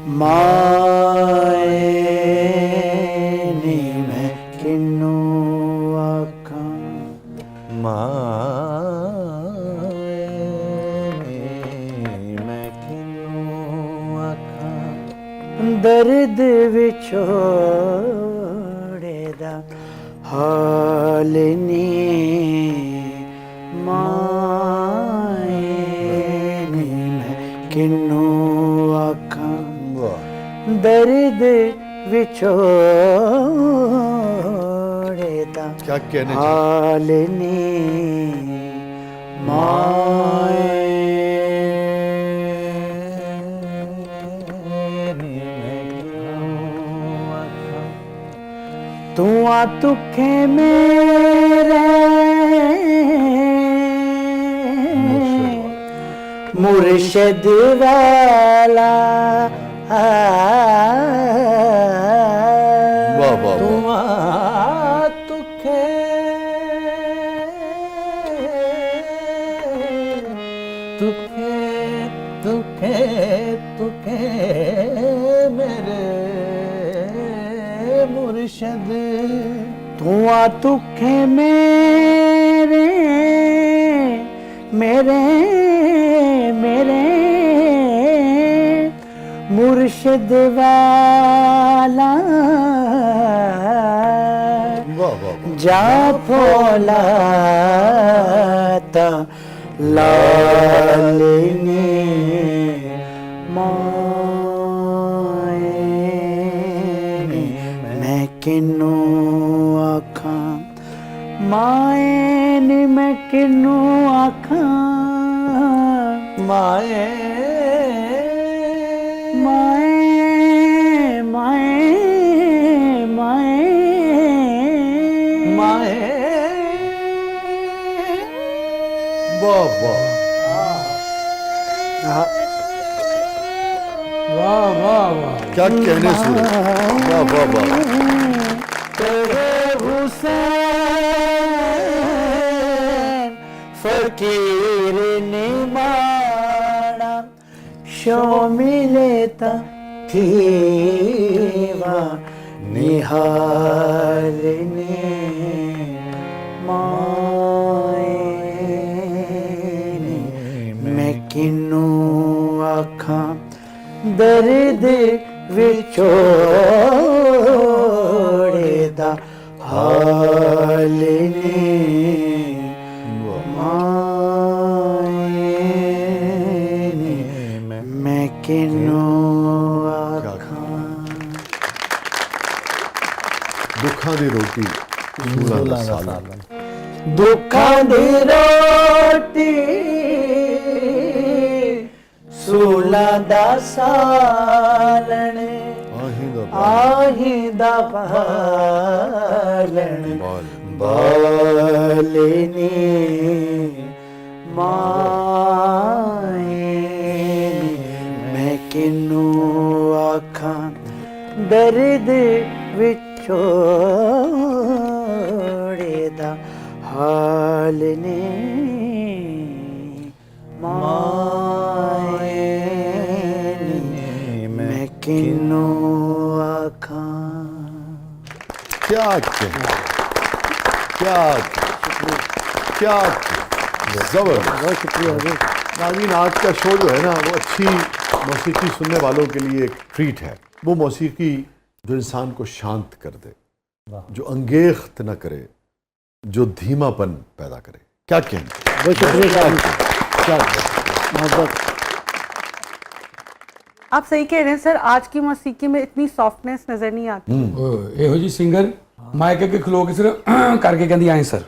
مائنی میں کنوں آکھاں مائنی میں کنوں آکھاں درد وچھوڑے دا حال نہیں مائنی میں کنوں آکھاں درد وچھوڑے دا کیا کہنے حال نہیں مائنی میں کنوں آکھاں تو آ تکھے میرے مرشد والا واہ واہ تو واہ آ تکھے تکھے تکھے تکھے میرے مرشد تو آ تکھے میرے میرے میرے مرشد والا واہ واہ جا پھولا تا لالنی مائنی میں کنوں آکھاں مائنی میں کنوں آکھاں مائے مائیں مائیں مائیں مائے واہ واہ واہ واہ واہ کیا کہنے سورج واہ واہ واہ تیرے حسین فقیر نمانا شو ملتا تھیوا نہالنے مائنی میں کنوں آکھاں درد وچھوڑے دا حال نہیں مائنی میں کنوں آکھاں دکھاں دی روٹی سولاں دا سالن دکھاں دی روٹی سولاں دا سالن آہیں دا پالن بالنی مائنی میں کنوں آکھاں درد وچھوڑے دا حال نہیں مائنی میں کنوں آکھاں کیا کیا زبردست بہت شکریہ حضور ناظرین آج کا شو جو ہے نا وہ اچھی موسیقی سننے والوں کے لیے ایک ٹریٹ ہے وہ موسیقی جو انسان کو شانت کر دے جو انگیخت نہ کرے جو دھیما پن پیدا کرے کیا کہیں بہت شکریہ کیا محبت آپ صحیح کہہ رہے ہیں سر آج کی موسیقی میں اتنی سافٹنیس نظر نہیں آتی ਇਹੋ ਜੀ ਸਿੰਗਰ ਮਾਈਕ ਅੱਗੇ ਖਲੋ ਕੇ ਸਿਰਫ ਕਰਕੇ ਕਹਿੰਦੀ ਆਏ ਸਰ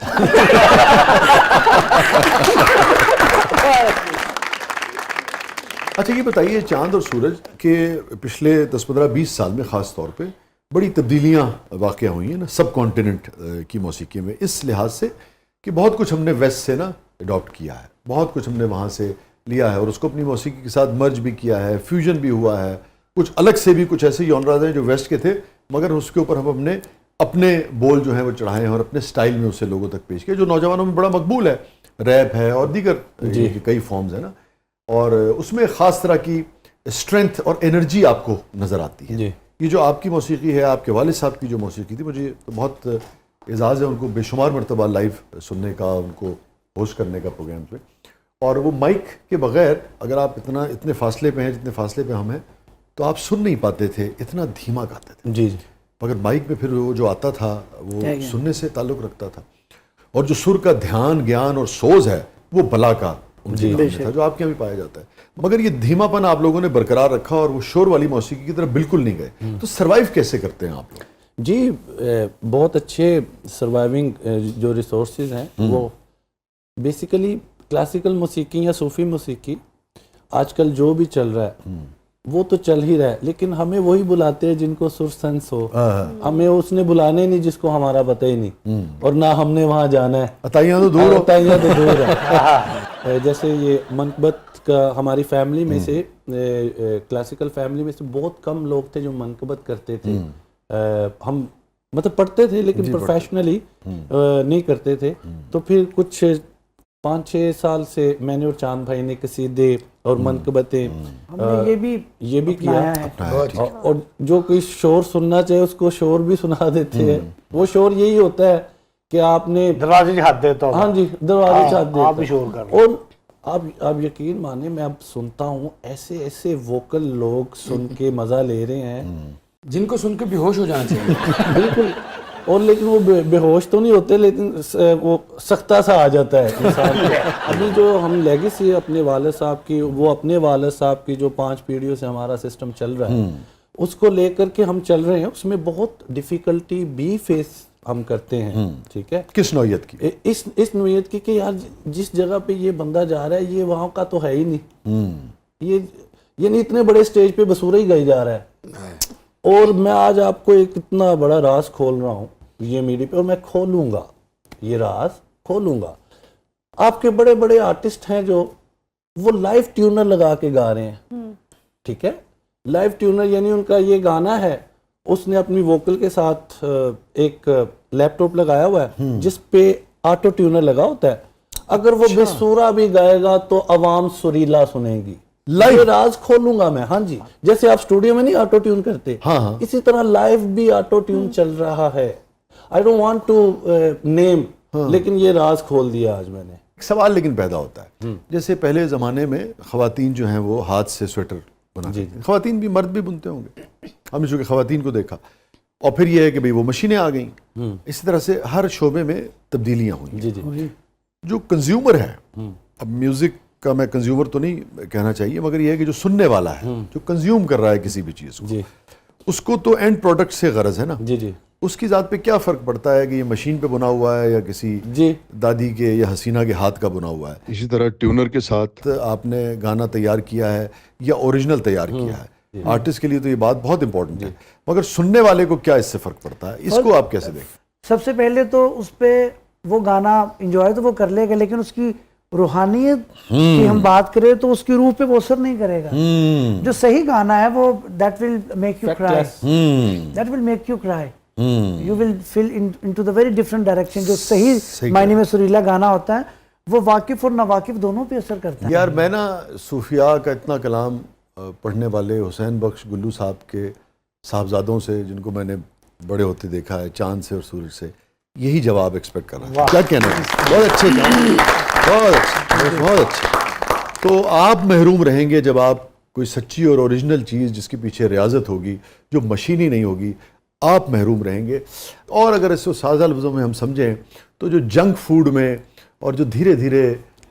اچھا یہ بتائیے چاند اور سورج کہ پچھلے 10-15-20 سال میں خاص طور پہ بڑی تبدیلیاں واقع ہوئی ہیں نا سب کانٹیننٹ کی موسیقی میں اس لحاظ سے کہ بہت کچھ ہم نے ویسٹ سے نا اڈاپٹ کیا ہے بہت کچھ ہم نے وہاں سے لیا ہے اور اس کو اپنی موسیقی کے ساتھ مرج بھی کیا ہے فیوژن بھی ہوا ہے کچھ الگ سے بھی کچھ ایسے جانراز ہیں جو ویسٹ کے تھے مگر اس کے اوپر ہم اپنے بول جو ہیں وہ چڑھائے ہیں اور اپنے سٹائل میں اسے لوگوں تک پیش کیا جو نوجوانوں میں بڑا مقبول ہے ریپ ہے اور دیگر کئی فارمز ہیں نا اور اس میں خاص طرح کی स्ट्रेंथ और एनर्जी आपको नज़र आती है। जी। ये जो आपकी मौसीकी है, आपके वालिद साहब की जो मौसीकी थी, मुझे तो बहुत एजाज़ है उनको बेशुमार मरतबा लाइव सुनने का, उनको होस्ट करने का प्रोग्राम पे। और वो माइक के बगैर अगर आप इतने फासले पे हैं जितने फासले पे हम हैं, तो आप सुन नहीं पाते थे, इतना धीमा गाते थे। जी जी। मगर माइक में फिर वो जो आता था वो सुनने से ताल्लुक़ रखता था, और जो सुर का ध्यान, ज्ञान और सोज है वो बला का उनके काम में था, जो आपके यहाँ भी पाया जाता है। मगर ये धीमापन आप लोगों ने बरकरार रखा और वो शोर वाली मौसीकी की तरफ बिल्कुल नहीं गए। तो सर्वाइव कैसे करते हैं आप लोग? जी, बहुत अच्छे सर्वाइविंग जो रिसोर्सेज हैं वो बेसिकली क्लासिकल मौसीकी या सूफ़ी मौसीकी आजकल जो भी चल रहा है वो तो चल ही रहा है, लेकिन हमें वही बुलाते हैं जिनको सुर सेंस हो। हमें उसने बुलाने नहीं जिसको हमारा पता ही नहीं, और ना हमने वहाँ जाना है। अताइयाँ तो दूर, अताइयाँ तो दूर है। जैसे ये मनकबत का हमारी फैमिली में से, क्लासिकल फैमिली में से बहुत कम लोग थे जो मनकबत करते थे। हम मतलब पढ़ते थे लेकिन प्रोफेशनली नहीं करते थे। तो फिर कुछ 5-6 साल से मैंने और चांद भाई ने कसीदे और मनकबतें हमने ये भी किया। और जो कोई शोर सुनना चाहे उसको शोर भी सुना देते हैं। वो शोर यही होता है कि आपने दरवाजे से हाथ देता हाँ जी, दरवाजे से हाथ देता आप भी शोर कर रहे और आप यकीन माने, मैं अब सुनता हूँ ऐसे ऐसे वोकल लोग सुन के मजा ले रहे हैं जिनको सुन के बेहोश हो जाना चाहिए। बिल्कुल। और लेकिन वो बेहोश तो नहीं होते, लेकिन वो सख्ता सा आ जाता है इंसान को। अभी जो हम लेगेसी अपने वालिद साहब की, वो अपने वालिद साहब की जो 5 पीढ़ियों से हमारा सिस्टम चल रहा है उसको लेकर के हम चल रहे हैं। उसमें बहुत डिफिकल्टी भी फेस हम करते हैं। ठीक है, किस नौयत की? इस नौयत की कि यार जिस जगह पे ये बंदा जा रहा है ये वहाँ का तो है ही नहीं। ये नहीं, इतने बड़े स्टेज पे बसूरा ही गाई जा रहा है। और मैं आज आपको एक इतना बड़ा राज खोल रहा हूँ ये मीडिया पे, और मैं खोलूंगा, ये राज खोलूंगा। आपके बड़े बड़े आर्टिस्ट हैं जो वो लाइव ट्यूनर लगा के गा रहे हैं। ठीक है, लाइव ट्यूनर यानी उनका ये गाना है, उसने अपनी वोकल के साथ एक लैपटॉप लगाया हुआ है जिस पे ऑटो ट्यूनर लगा होता है। अगर वो बेसुरा भी गाएगा तो आवाम सुरीला सुनेगी। लाइव राज खोलूंगा मैं। हाँ जी, जैसे आप स्टूडियो में नहीं ऑटो ट्यून करते, हाँ। इसी तरह लाइव भी ऑटो ट्यून चल रहा है। I don't want to name, लेकिन ये राज खोल दिया आज मैंने। एक सवाल लेकिन पैदा होता है, जैसे पहले ज़माने में ख़वातीन जो हैं वो हाथ से स्वेटर बनाती थी। ख़वातीन भी, मर्द भी बुनते होंगे, हमने चूँकि ख़वातीन को देखा। और फिर ये है कि भाई वो मशीनें आ गई। इसी तरह से हर शोबे में तब्दीलियाँ हुई। जी जी। जो कंज्यूमर है, अब म्यूज़िक का मैं कंज्यूमर तो नहीं कहना चाहिए, मगर ये है कि जो सुनने वाला है, जो कंज्यूम कर रहा है किसी भी चीज़ को, उसको तो एंड प्रोडक्ट से गरज है ना। जी जी। उसकी ज़ात पे क्या फ़र्क पड़ता है कि ये मशीन पे बुना हुआ है या किसी दादी के या हसीना के हाथ का बुना हुआ है। इसी तरह ट्यूनर के साथ आपने गाना तैयार किया है या ओरिजिनल तैयार किया है, आर्टिस्ट के लिए तो ये बात बहुत इंपॉर्टेंट है। मगर सुनने वाले को क्या इससे फ़र्क पड़ता है, इसको आप कैसे देखें? सबसे पहले तो उस पर वो गाना इंजॉय तो वो कर लेगा, लेकिन उसकी रूहानियत की हम बात करें तो उसकी रूह पे वो असर नहीं करेगा। जो सही गाना है वो that will make you cry, that will make you cry, you will feel into the very different direction. जो सही मायने में सुरीला गाना होता है वो वाकिफ और नावाकिफ दोनों पे असर करता है। यार मैं ना सूफिया का इतना कलाम पढ़ने वाले हुसैन बख्श गुल्लू साहब के साहबजादों से, जिनको मैंने बड़े होते देखा है, चांद से और सूरज से, यही जवाब एक्सपेक्ट कर रहा था। क्या कहना है? बहुत अच्छे, बहुत अच्छे, बहुत अच्छे। तो आप महरूम रहेंगे जब आप कोई सच्ची और ओरिजिनल चीज़ जिसके पीछे रियाजत होगी, जो मशीनी नहीं होगी, आप महरूम रहेंगे। और अगर इसको सादा लफ्ज़ों में हम समझें तो जो जंक फूड में और जो धीरे धीरे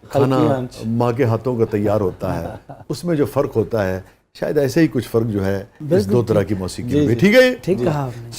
खाना माँ के हाथों का तैयार होता है, उसमें जो फ़र्क होता है, शायद ऐसे ही कुछ फ़र्क जो है इस दो तरह की मौसीकी में। ठीक है, ठीक कहा आपने।